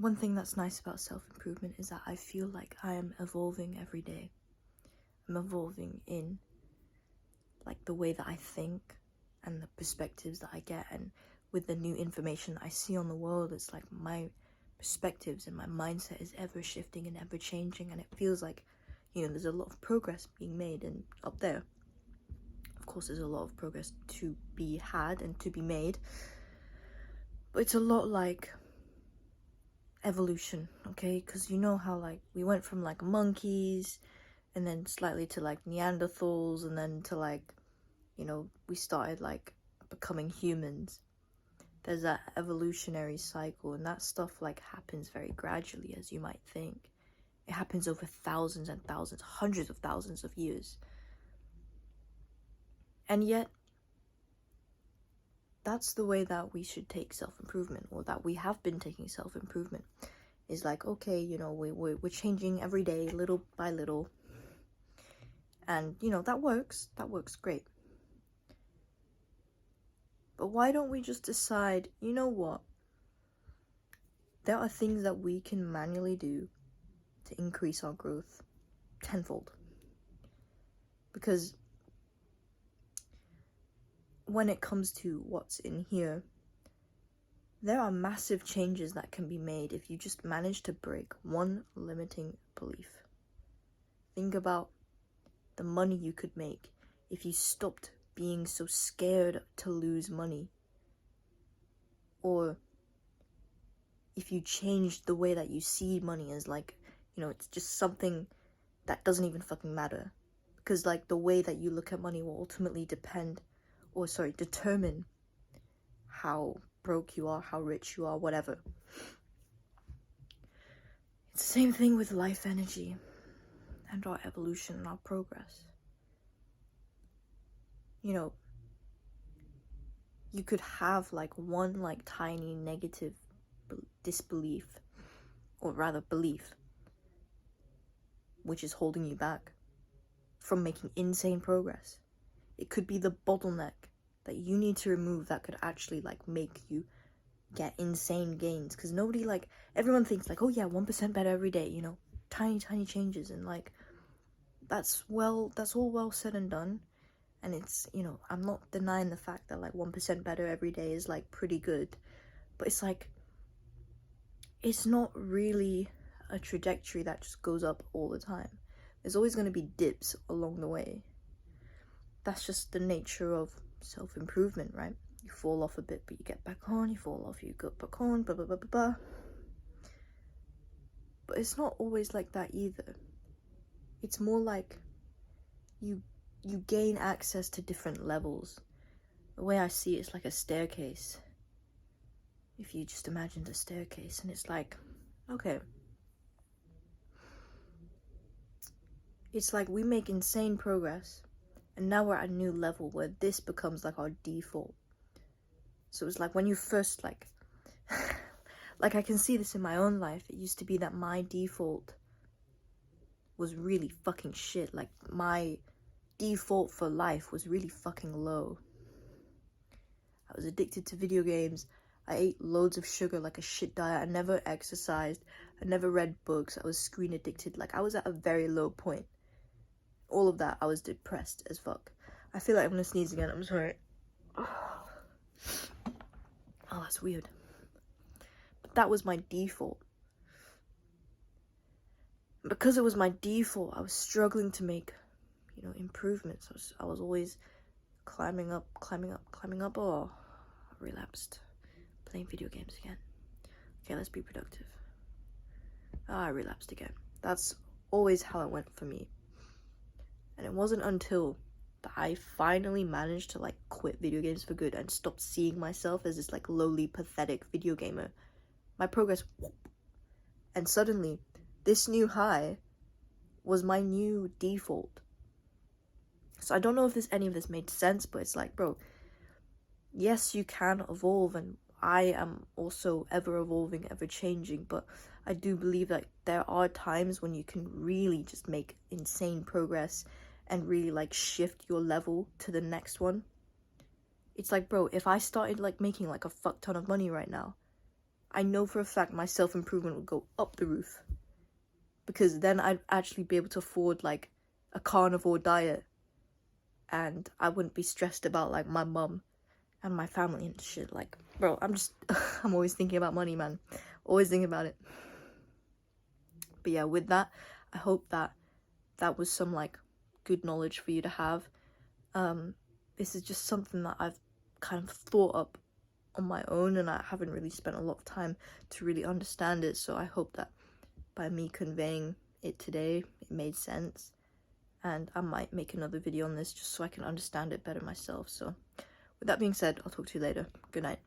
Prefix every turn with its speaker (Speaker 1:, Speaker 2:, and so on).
Speaker 1: one thing that's nice about self-improvement is that I feel like I am evolving every day. I'm evolving in like the way that I think and the perspectives that I get, and with the new information that I see on the world, it's like my perspectives and my mindset is ever shifting and ever changing, and it feels like, you know, there's a lot of progress being made. And up there, of course, there's a lot of progress to be had and to be made, but it's a lot like evolution, okay? Because you know how like we went from like monkeys and then slightly to like Neanderthals, and then to like, you know, we started like becoming humans. There's that evolutionary cycle, and that stuff like happens very gradually, as you might think. It happens over thousands and thousands, hundreds of thousands of years. And yet, that's the way that we should take self-improvement, or that we have been taking self-improvement. Is like, okay, you know, we're changing every day, little by little. And, you know, that works great. But why don't we just decide, you know what? There are things that we can manually do to increase our growth tenfold. Because when it comes to what's in here, there are massive changes that can be made if you just manage to break one limiting belief. Think about the money you could make if you stopped being so scared to lose money. Or if you changed the way that you see money as like, you know, it's just something that doesn't even fucking matter. Because like the way that you look at money will ultimately determine how broke you are, how rich you are, whatever. It's the same thing with life energy and our evolution and our progress. You know, you could have like one like tiny negative disbelief, or rather belief, which is holding you back from making insane progress. It could be the bottleneck that you need to remove that could actually like make you get insane gains. Because nobody, like, everyone thinks like, oh yeah, 1% better every day, you know, tiny changes, and like that's all well said and done. And it's, you know, I'm not denying the fact that like 1% better every day is like pretty good, but it's like, it's not really a trajectory that just goes up all the time. There's always going to be dips along the way. That's just the nature of self-improvement, right? You fall off a bit, but you get back on. You fall off, you go back on, blah, blah, blah, blah, blah. But it's not always like that either. It's more like you gain access to different levels. The way I see it is like a staircase. If you just imagine the staircase, and it's like, okay, it's like we make insane progress, and now we're at a new level where this becomes like our default. So it's like when you first like like I can see this in my own life. It used to be that my default was really fucking shit. Like my default for life was really fucking low. I was addicted to video games. I ate loads of sugar like a shit diet. I never exercised. I never read books. I was screen addicted. Like I was at a very low point. All of that, I was depressed as fuck. I feel like I'm gonna sneeze again. I'm sorry. Oh, that's weird. But that was my default. Because it was my default, I was struggling to make, you know, improvements. I was always climbing up. Oh, I relapsed. Playing video games again. Okay, let's be productive. I relapsed again. That's always how it went for me. And it wasn't until that I finally managed to like quit video games for good and stop seeing myself as this like lowly, pathetic video gamer. My progress, whoop, and suddenly this new high was my new default. So I don't know if any of this made sense, but it's like, bro, yes, you can evolve, and I am also ever evolving, ever changing, but I do believe that there are times when you can really just make insane progress and really like shift your level to the next one. It's like, bro, if I started like making like a fuck ton of money right now, I know for a fact my self-improvement would go up the roof, because then I'd actually be able to afford like a carnivore diet, and I wouldn't be stressed about like my mum and my family and shit. Like, bro, I'm always thinking about money, man. Always thinking about it. But yeah, with that, I hope that was some like good knowledge for you to have. This is just something that I've kind of thought up on my own, and I haven't really spent a lot of time to really understand it. So I hope that by me conveying it today, it made sense, and I might make another video on this just so I can understand it better myself. So with that being said, I'll talk to you later. Good night.